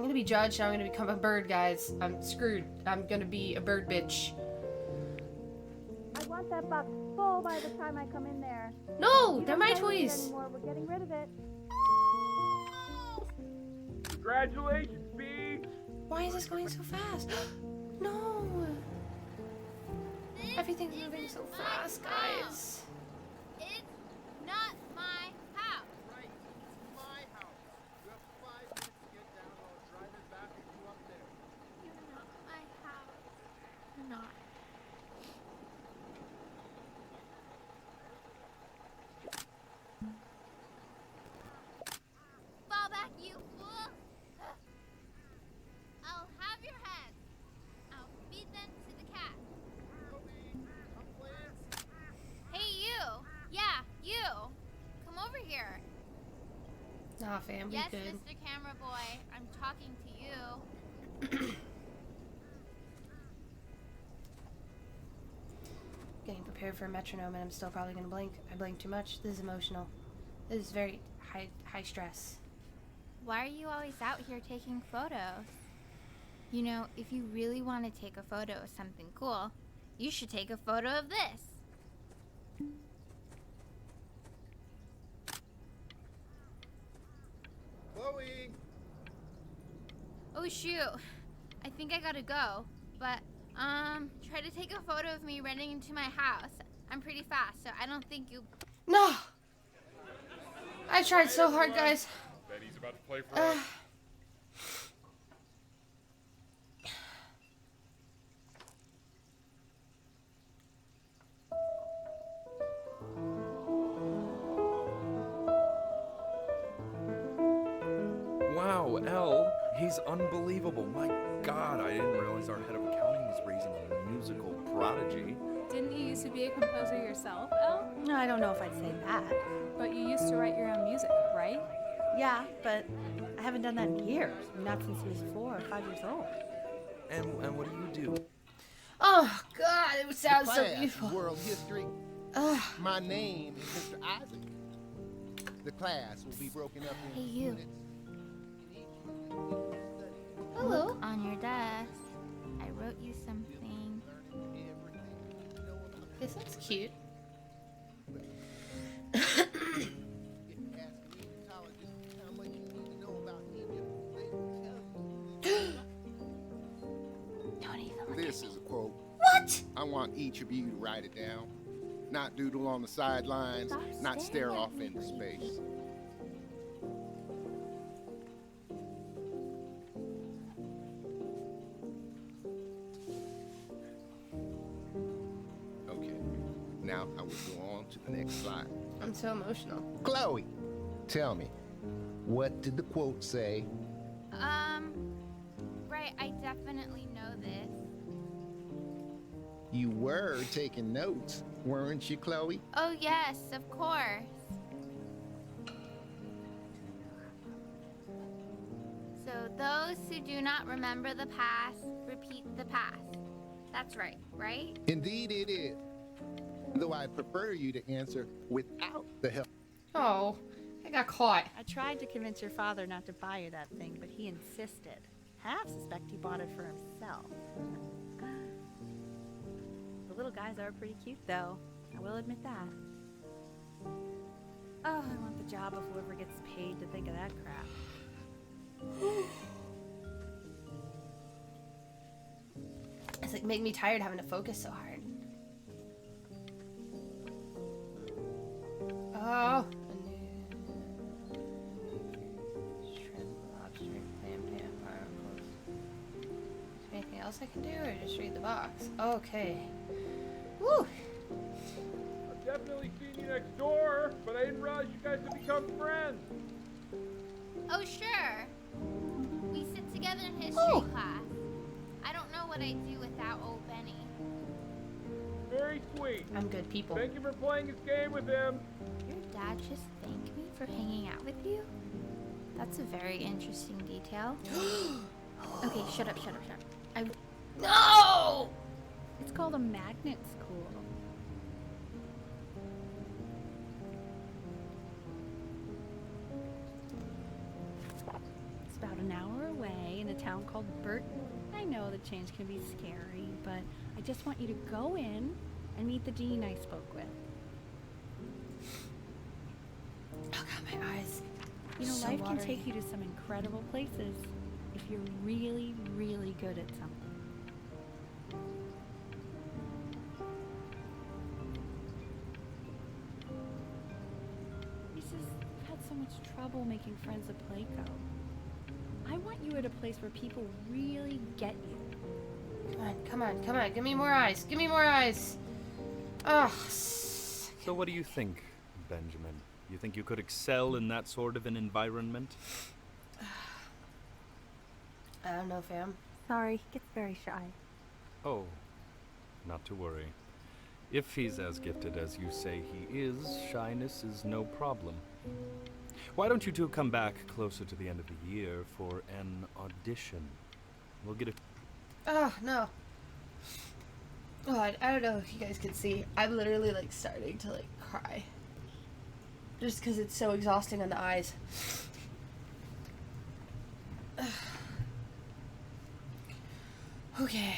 I'm gonna be judged. I'm gonna become a bird, guys. I'm screwed. I'm gonna be a bird bitch. I want that box full by the time I come in there. No, You they're don't my play with it toys. anymore. We're getting rid of it. Congratulations, B! Why is this going so fast? No. Everything's moving so fast, guys. It's not my house. Right, it's my house. You have 5 minutes to get down, or I'll drive it back and you up there. You're not my house. You're not. Fall back, you fool! I'll have your head. I'll feed them to the cat. I'm playing. Hey, you! Yeah, you! Come over here. Nah, fam, we Yes, good. Mr. Camera Boy, I'm talking to you. Getting prepared for a metronome, and I'm still probably gonna blink. I blink too much. This is emotional. This is very high stress. Why are you always out here taking photos? You know, if you really want to take a photo of something cool, you should take a photo of this. Chloe! Oh shoot, I think I gotta go. But, try to take a photo of me running into my house. I'm pretty fast, so I don't think you... No! I tried so hard, guys. Betty's about to play for us. Wow, L, he's unbelievable. My God, I didn't realize our head of accounting was raising a musical prodigy. Didn't you used to be a composer yourself, Elle? No, I don't know if I'd say that. But you used to write your own music, right? Yeah, but I haven't done that in years. Not since he was 4 or 5 years old. And what do you do? Oh, God, it sounds so Class, beautiful. World history. Ugh. My name is Mr. Isaac. The class will be broken up in Hey, you. units. Hello. On your desk, I wrote you something. This looks cute. Don't even look This is a quote. What? I want each of you to write it down. Not doodle on the sidelines, Stop not stare staring at off me, into please. space. Okay, now I will go on to the next slide. I'm so emotional. Chloe, tell me, what did the quote say? Right, I definitely know this. You were taking notes, weren't you, Chloe? Oh yes, of course. So those who do not remember the past, repeat the past. That's right, right? Indeed it is. Though I prefer you to answer without the help. Oh, I got caught. I tried to convince your father not to buy you that thing, but he insisted. Half suspect he bought it for himself. The little guys are pretty cute, though. I will admit that. Oh, I want the job of whoever gets paid to think of that crap. It's like making me tired having to focus so hard. Oh. Shrimp, lobster, clam, barnacles. Is there anything else I can do, or just read the box? Okay. Woo! I've definitely seen you next door, but I didn't realize you guys had become friends. Oh sure. We sit together in history Oh. class. I don't know what I'd do without old Benny. Very sweet. I'm good people. Thank you for playing this game with him. Your dad just thanked me for hanging out with you? That's a very interesting detail. Okay, shut up. No! It's called a magnet school. It's about an hour away town called Burton. I know the change can be scary, but I just want you to go in and meet the dean I spoke with. Oh god, my eyes. You know, So life can watery. take you to some incredible places if you're really, really good at something. It's just, I've had so much trouble making friends at Playco. I want you at a place where people really get you. Come on, come on, come on. Give me more eyes. Give me more eyes. Oh. So what do you think, Benjamin? You think you could excel in that sort of an environment? I don't know, fam. Sorry, he gets very shy. Oh, not to worry. If he's as gifted as you say he is, shyness is no problem. Why don't you two come back closer to the end of the year for an audition? We'll get it. Oh, no. Oh, I don't know if you guys can see. I'm literally, like, starting to, like, cry. Just because it's so exhausting on the eyes. Okay.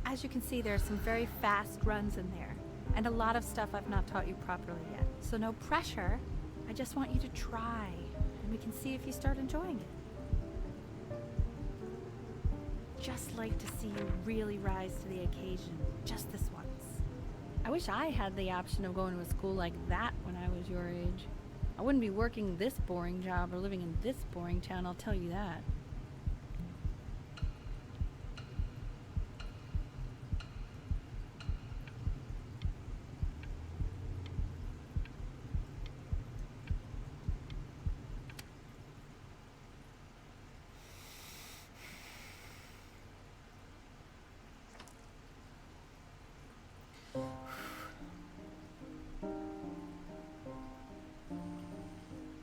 As you can see, there are some very fast runs in there, and a lot of stuff I've not taught you properly yet. So no pressure. I just want you to try, and we can see if you start enjoying it. Just like to see you really rise to the occasion, just this once. I wish I had the option of going to a school like that when I was your age. I wouldn't be working this boring job or living in this boring town, I'll tell you that.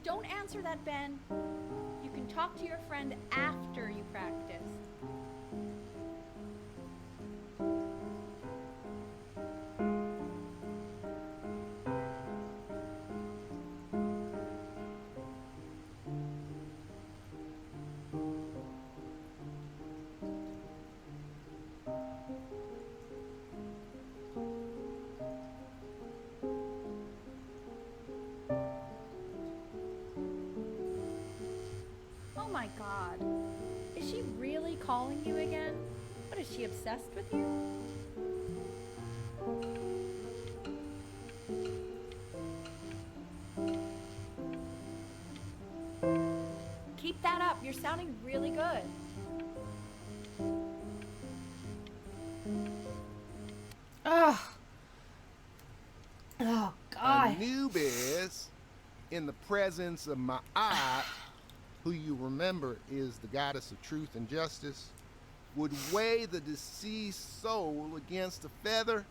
Don't answer that, Ben. You can talk to your friend after you practice. Oh my god. Is she really calling you again? What, is she obsessed with you? Keep that up. You're sounding really good. Oh. Oh, God. Anubis, in the presence of Ma'at, who you remember is the goddess of truth and justice, would weigh the deceased soul against a feather,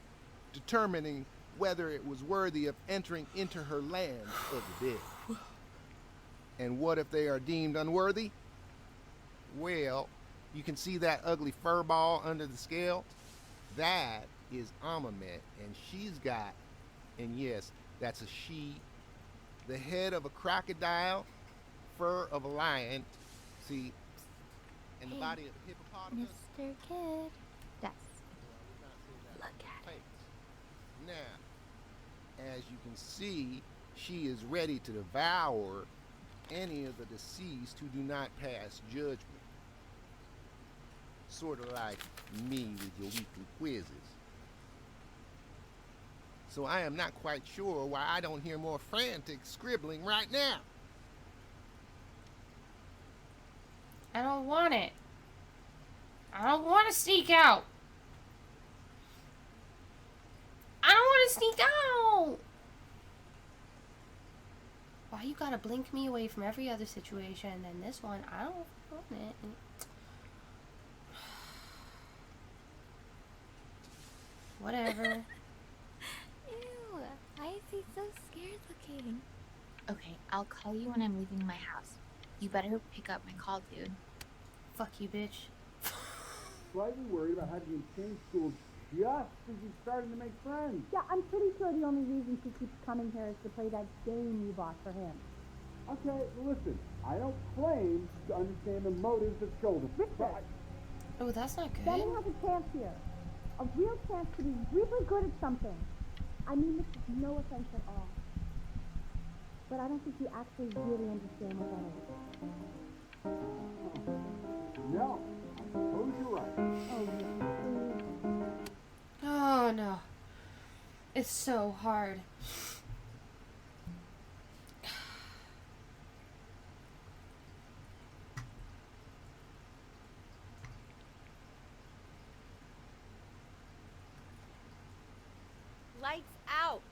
determining whether it was worthy of entering into her land of the dead. And what if they are deemed unworthy? Well, you can see that ugly fur ball under the scale? That is Amamet, and she's got, and yes, that's a she, the head of a crocodile, fur of a lion, see, and the body of a hippopotamus. Mr. Kid. Yes. Look at it. Now, as you can see, she is ready to devour any of the deceased who do not pass judgment. Sort of like me with your weekly quizzes. So I am not quite sure why I don't hear more frantic scribbling right now. I don't want it. I don't want to sneak out. I don't want to sneak out. Why you gotta blink me away from every other situation and this one, I don't want it. Whatever. Ew, why is he so scared looking? Okay, I'll call you when I'm leaving my house. You better pick up my call, dude. Fuck you, bitch. Slightly worried about having you change schools just as you're starting to make friends. Yeah, I'm pretty sure the only reason she keeps coming here is to play that game you bought for him. Okay, listen, I don't claim to understand the motives of children. Richard, Oh, that's not good. Benny has a chance here. A real chance to be really good at something. I mean this with no offense at all. But I don't think you actually really understand what that is. No, I suppose you're right. Oh, Richard, please. Oh no. It's so hard. Lights out.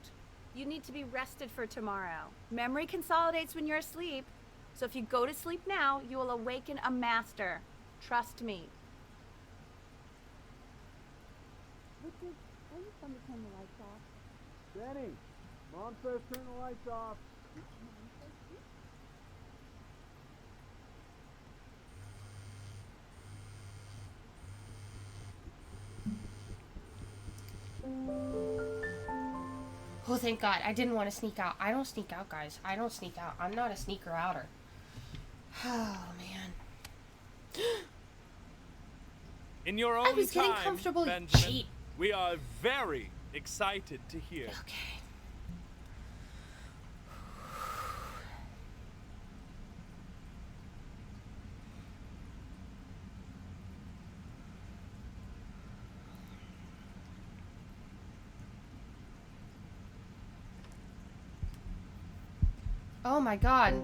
You need to be rested for tomorrow. Memory consolidates when you're asleep. So if you go to sleep now, you will awaken a master. Trust me. Richard, are you going to turn the lights off? Benny, Mom says turn the lights off. Oh, thank God. I didn't want to sneak out. I don't sneak out, guys. I don't sneak out. I'm not a sneaker outer. Oh, man. In your I own was getting time, comfortable. Benjamin, Cheat. we are very excited to hear. Okay. Oh my God.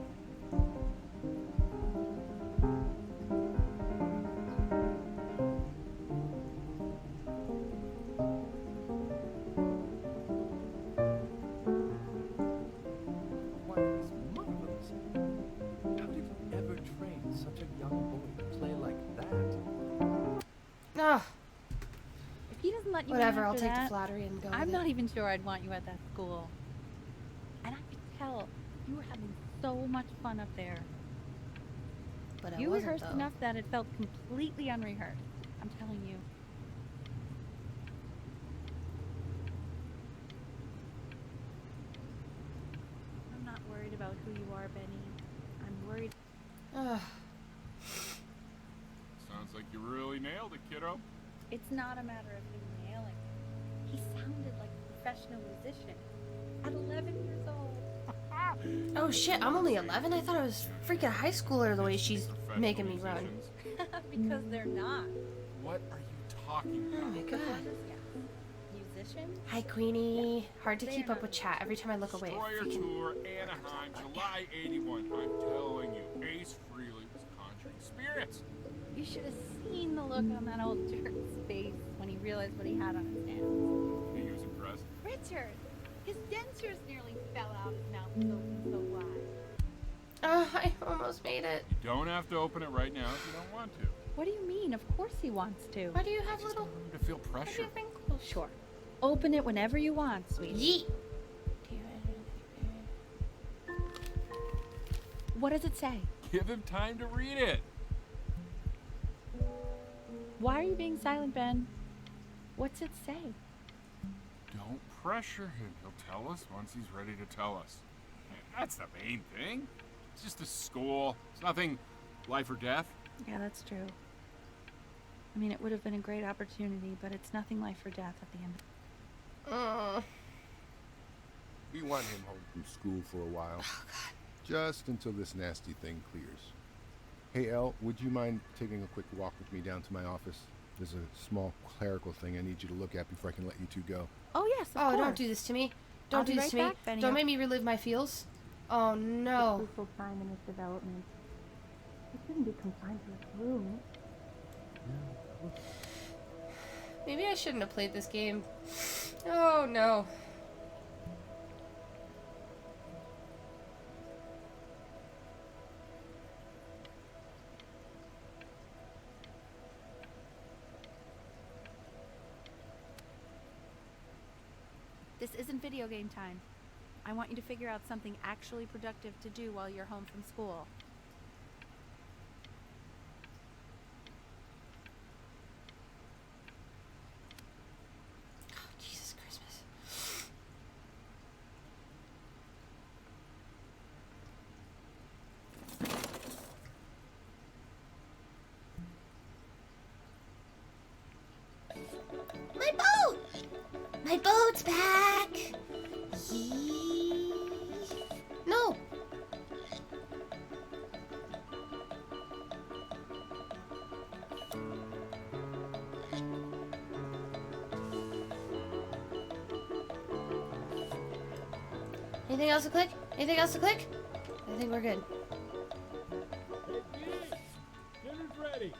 What is marvelous? How did you ever train such a young boy to play like that? Ah, If he doesn't let you whatever. in I'll after take that, the flattery and go I'm with not it. even sure I'd want you at that school. And I could tell you were having so much fun up there. But I You wasn't, rehearsed though. enough that it felt completely unrehearsed. I'm telling you. I'm not worried about who you are, Benny. I'm worried. Ugh. Sounds like you really nailed it, kiddo. It's not a matter of him nailing it. He sounded like a professional musician at 11 years old. Oh shit, I'm only 11? I thought I was freaking high schooler the way she's making me run. Because they're not. What are you talking Oh about? my God. Yes. Musicians? Hi, Queenie. Hard to keep up with chat every time I look away. Destroyer Freaking- Tour, Anaheim, July 81. I'm telling you, Ace Frehley was conjuring spirits. You should have seen the look on that old jerk's face when he realized what he had on his hands. He was impressed. Richard! His dentures nearly fell out. His mouth was open so wide. I almost made it. You don't have to open it right now if you don't want to. What do you mean? Of course he wants to. Why do you have little... Want him to feel Why do you pressure. have wrinkles? Sure. Open it whenever you want, sweetie. Yeet. What does it say? Give him time to read it. Why are you being silent, Ben? What's it say? Don't pressure him. He'll tell us once he's ready to tell us. That's the main thing. It's just a school. It's nothing life or death. Yeah, that's true. I mean, it would have been a great opportunity, but it's nothing life or death at the end. We want him home from school for a while. Oh, God. Just until this nasty thing clears. Hey, Elle, would you mind taking a quick walk with me down to my office? There's a small clerical thing I need you to look at before I can let you two go. Oh, yes, of Oh, course. don't do this to me. I'll Don't be do this right to me. back, Benny. Don't make me relive my feels. Oh, no. Crucial time in his development. He shouldn't be confined to his room. Maybe I shouldn't have played this game. Oh, no. This isn't video game time. I want you to figure out something actually productive to do while you're home from school. Oh, Jesus Christmas. My boat's back! Yee. No! Anything else to click? Anything else to click? I think we're good. Dinner's ready.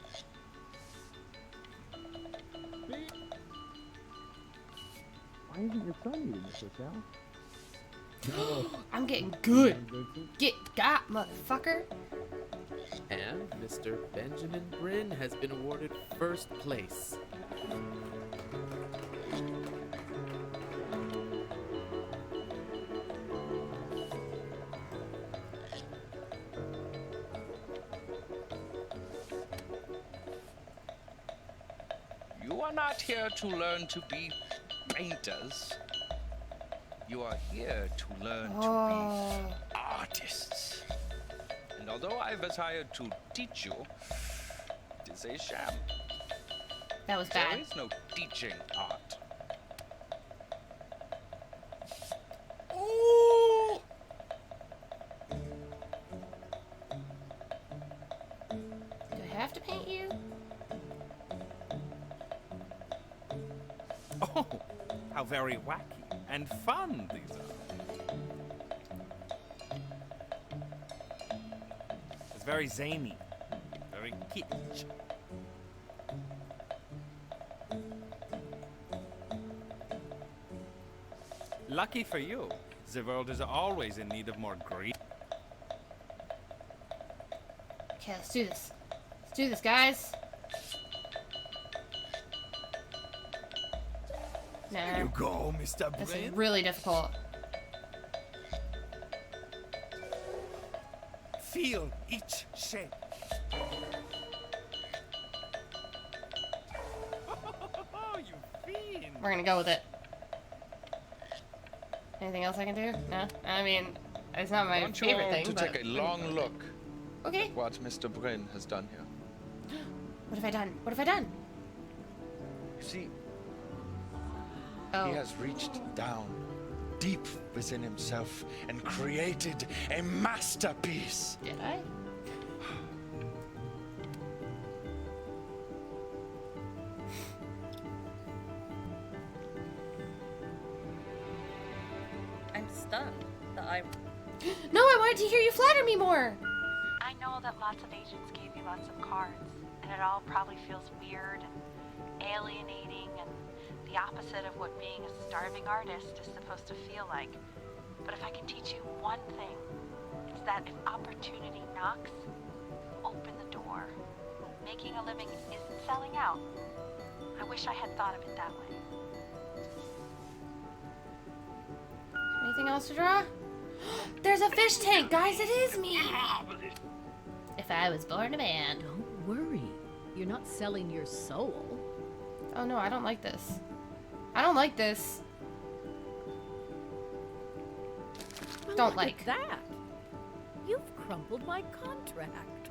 Why isn't your son eating this, Sal? I'm getting good. Get got, motherfucker. And Mr. Benjamin Bryn has been awarded first place. You are not here to learn to be painters. You are here to learn to be artists. And although I was hired to teach you, it is a sham. That was There bad. is no teaching art. Ooh. Do I have to paint you? Oh, how very wacky and fun these are. It's very zany, very kitsch. Lucky for you, the world is always in need of more green. Okay, let's do this. Let's do this, guys. Nah, You go, Mr. this is Bryn. really difficult. Feel each shape. Oh, you fiend. We're gonna go with it. Anything else I can do? No? I mean, it's not I my want you favorite all thing, to but... take a long look Okay. at what Mr. Bryn has done here. What have I done? What have I done? You see, Oh. he has reached down deep within himself and created a masterpiece. Did I? I'm stunned that I. No, I wanted to hear you flatter me more. I know that lots of agents gave you lots of cards, and it all probably feels weird and alienating and the opposite of what being a starving artist is supposed to feel like. But if I can teach you one thing, it's that if opportunity knocks, open the door. Making a living isn't selling out. I wish I had thought of it that way. Anything else to draw? There's a fish tank, guys. It is me. If I was born a man. Don't worry. You're not selling your soul. Oh no, I don't like this. I don't like this. Well, Don't look like. at that. You've crumpled my contract.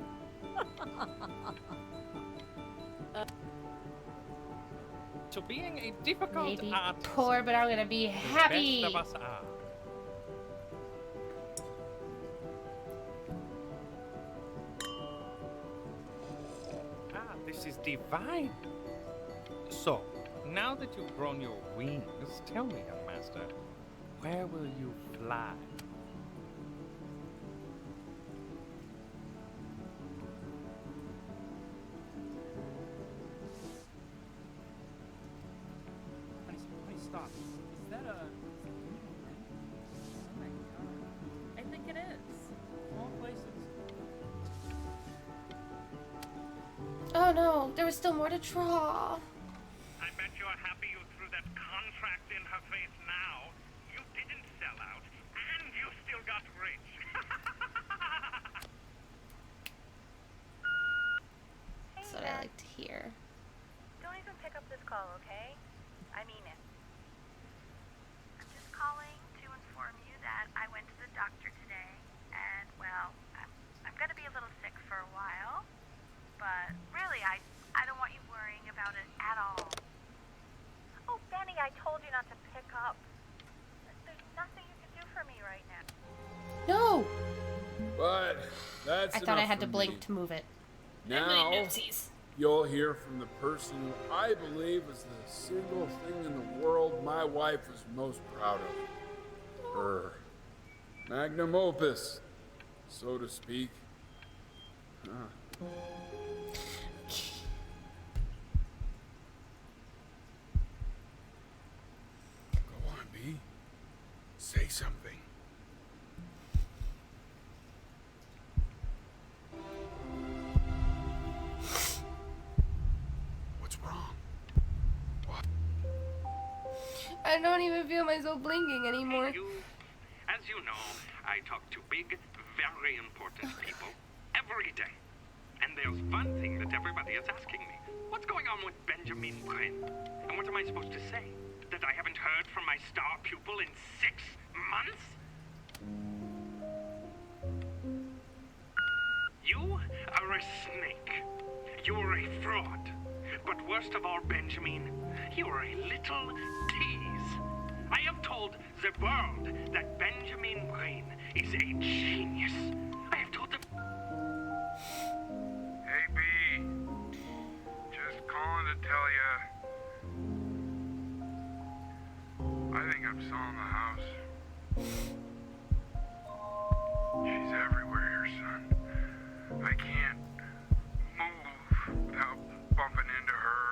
So being a difficult Maybe artist, poor, but I'm gonna be the happy. best of us are. Ah, this is divine. So, now that you've grown your wings, tell me, young master, where will you fly? Honey, stop. Is that a... Oh my god. I think it is. All places. Oh no, there was still more to draw. I bet you're happy you threw that contract in her face now. You didn't sell out, and you still got rich. That's what I like to hear. Don't even pick up this call, okay? I mean it. I'm just calling to inform you that I went to the doctor today, and, well, I'm gonna be a little sick for a while, but really, I don't want you worrying about it at all. Oh, Benny, I told you not to right, that's I thought I enough had to from blink me. to move it. Now, Oopsies. you'll hear from the person who I believe is the single thing in the world my wife was most proud of. Her magnum opus, so to speak. Huh. Go on, B. Say something. What's wrong? What? I don't even feel myself blinking anymore. As you know, I talk to big, very important people every day. And there's one thing that everybody is asking me. What's going on with Benjamin Brin? And what am I supposed to say? That I haven't heard from my star pupil in 6 months? You are a snake. You're a fraud. But worst of all, Benjamin, you're a little tease. I have told the world that Benjamin Brin is a genius. I have told them... Hey, B. Just calling to tell ya. I think I'm selling the house. She's everywhere here, son. I can't move without bumping into her.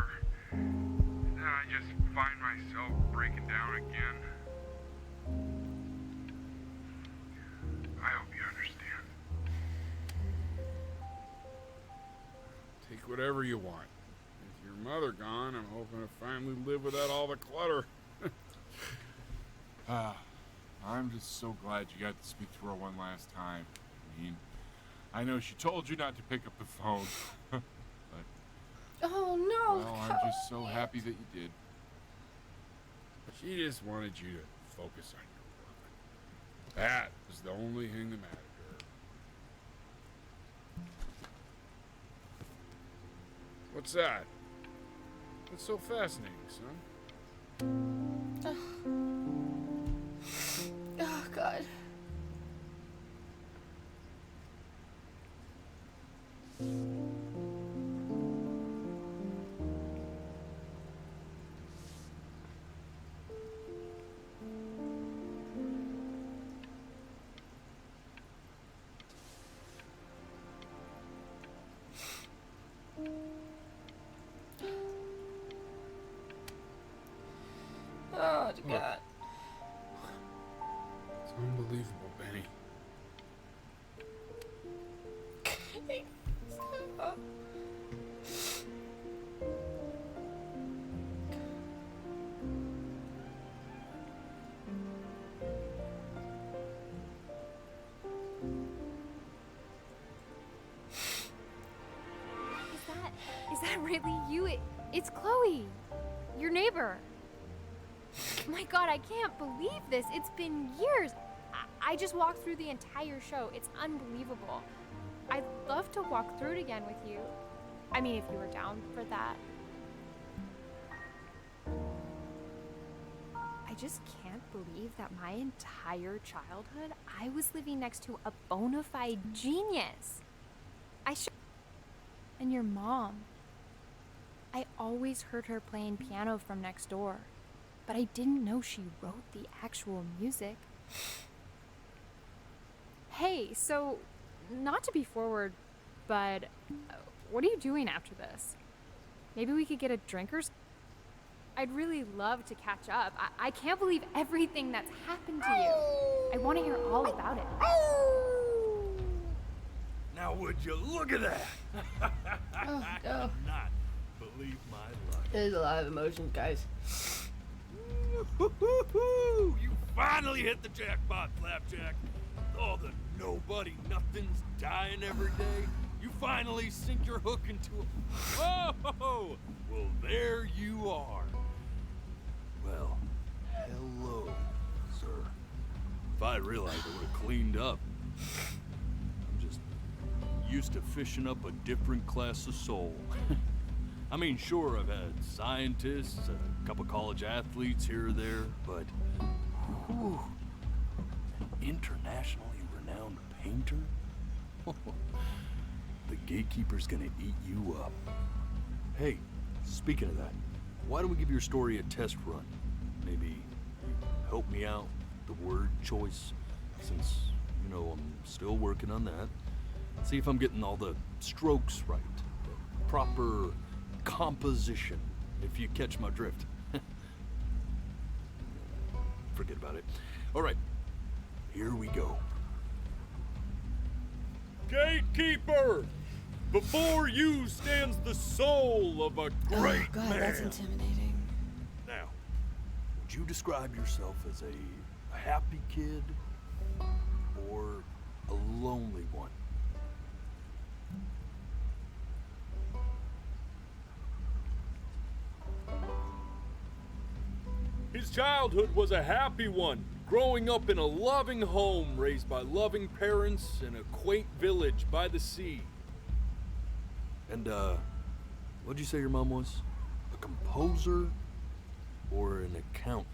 Then I just find myself breaking down again. I hope you understand. Take whatever you want. With your mother gone, I'm hoping to finally live without all the clutter. I'm just so glad you got to speak to her one last time. I mean, I know she told you not to pick up the phone, but Oh no. well, I'm just so happy that you did. She just wanted you to focus on your work. That was the only thing that mattered to her. What's that? What's so fascinating, son? Oh God. Oh God. It's unbelievable, Benny. Is that really you? It's Chloe, your neighbor. My God, I can't believe this. It's been years. I just walked through the entire show. It's unbelievable. I'd love to walk through it again with you. I mean, if you were down for that. I just can't believe that my entire childhood, I was living next to a bona fide genius. And your mom. I always heard her playing piano from next door, but I didn't know she wrote the actual music. Hey, so, not to be forward, but what are you doing after this? Maybe we could get a drink or something? I'd really love to catch up. I can't believe everything that's happened to you. I want to hear all about it. Now would you look at that? Oh, I no. cannot believe my luck. There's a lot of emotions, guys. You finally hit the jackpot, Flapjack. All the nobody nothings dying every day. You finally sink your hook into a... Oh! Well, there you are. Well, hello, sir. If I realized I would have cleaned up. I'm just used to fishing up a different class of soul. I mean, sure, I've had scientists, a couple college athletes here or there, but whew, an internationally renowned painter? The gatekeeper's gonna eat you up. Hey, speaking of that, why don't we give your story a test run? Maybe you help me out with the word choice, since, you know, I'm still working on that. See if I'm getting all the strokes right, the proper composition, if you catch my drift. Forget about it. All right, here we go. Gatekeeper! Before you stands the soul of a great Oh, God, man. that's intimidating. Now, would you describe yourself as a happy kid or a lonely one? His childhood was a happy one, growing up in a loving home raised by loving parents in a quaint village by the sea. And, what'd you say your mom was? A composer or an accountant?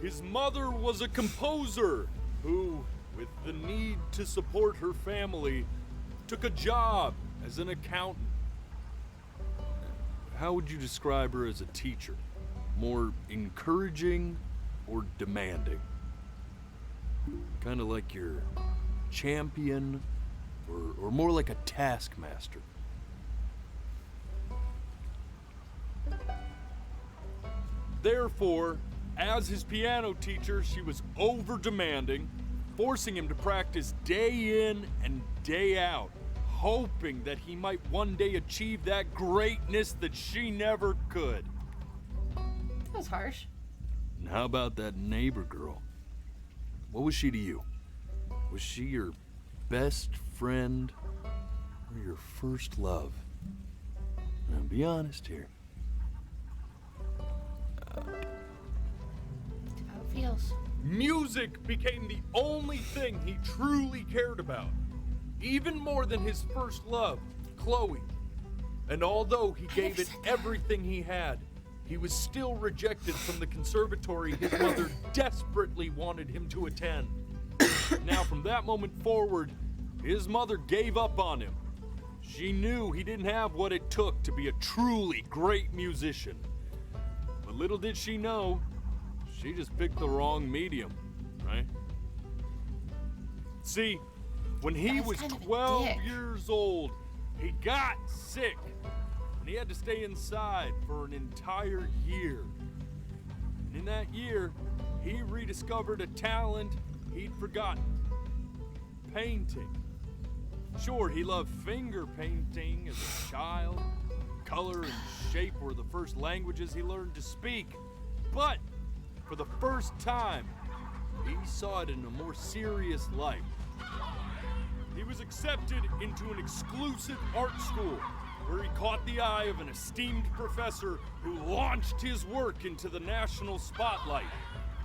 His mother was a composer who, with the need to support her family, took a job as an accountant. How would you describe her as a teacher? More encouraging or demanding? Kind of like your champion or more like a taskmaster? Therefore, as his piano teacher, she was over-demanding, forcing him to practice day in and day out, hoping that he might one day achieve that greatness that she never could. That was harsh. And how about that neighbor girl? What was she to you? Was she your best friend or your first love? Now, be honest here. How it feels. Music became the only thing he truly cared about, even more than his first love, Chloe. And although he gave it everything he had, he was still rejected from the conservatory his mother desperately wanted him to attend. Now, from that moment forward, his mother gave up on him. She knew he didn't have what it took to be a truly great musician. But little did she know, she just picked the wrong medium, right? See, when he was 12 years old, he got sick, and he had to stay inside for an entire year. And in that year, he rediscovered a talent he'd forgotten: painting. Sure, he loved finger painting as a child. Color and shape were the first languages he learned to speak. But for the first time, he saw it in a more serious light. He was accepted into an exclusive art school where he caught the eye of an esteemed professor who launched his work into the national spotlight.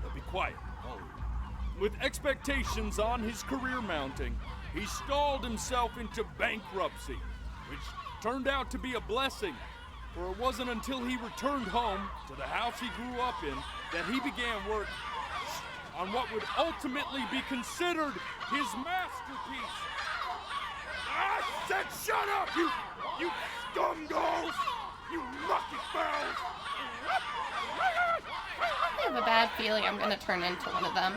Now be quiet, all of you. With expectations on his career mounting, he stalled himself into bankruptcy, which turned out to be a blessing, for it wasn't until he returned home to the house he grew up in that he began work on what would ultimately be considered his masterpiece. I said shut up, you scumballs! You lucky bells! I have a bad feeling I'm gonna turn into one of them.